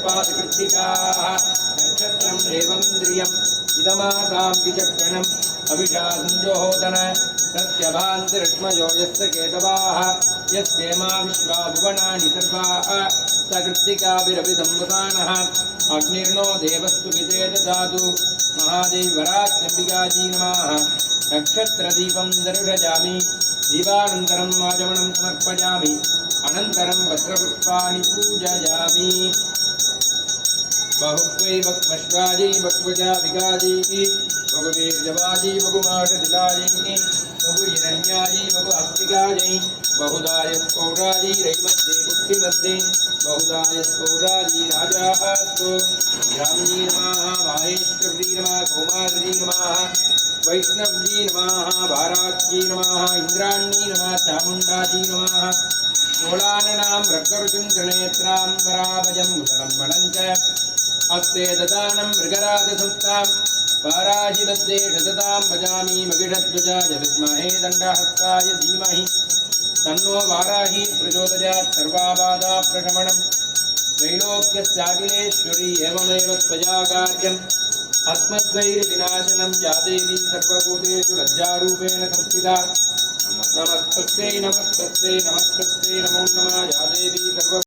पुष्पादिकृत्तिकाः नक्षत्रं देवमिन्द्रियम् इदमासां विचक्रणम् अभिषादुञ्जोहोदन तस्य भान्तिरश्मयो यस्य केतवाः यस्येमा विश्वा भुवनानि सर्वाः सकृत्तिकाभिरभिसंवसानः अग्निर्नो देवस्तु विदेददातु महादेवराज्ञम्बिकाजी नमः नक्षत्रदीपं दर्शयामि दीपानन्तरं आचमनं समर्पयामि अनन्तरं वस्त्रपुष्पाणि पूजयामि बहुक्वै बक्वश्वाजी बक्वजा विगाजी बहुवीर्यवाजी बहुमाषदिलाजी बहुहिरण्याजी बहु अस्तिकाजी बहुदायस्पौराजी रैमध्ये कुक्षिमध्ये बहुदायस्पौराजी राजास्तु रामजी नमः माहेश्वरी नमः कौमारी नमः वैष्णवजी नमः भाराजी नमः इंद्राणी नमः चामुण्डाजी नमः षोडाननां रक्तरुचिं त्रिनेत्राम्बराभजं मुसलम्बणं च हस्ते ददानं मृगराजसंस्थां पाराहिमध्ये सततां भजामि महिषध्वजाय विद्महे दण्डहस्ताय धीमहि तन्नो वाराही प्रचोदयात् सर्वाबाधाप्रशमनं त्रैलोक्यस्याखिलेश्वरी एवमेव त्वया कार्यम् अस्मद्वैरिविनाशनं या देवी सर्वभूतेषु लज्जारूपेण संस्थिता नमस्तस्यै नमस्तस्यै नमस्तस्यै नमो नमः या देवी सर्व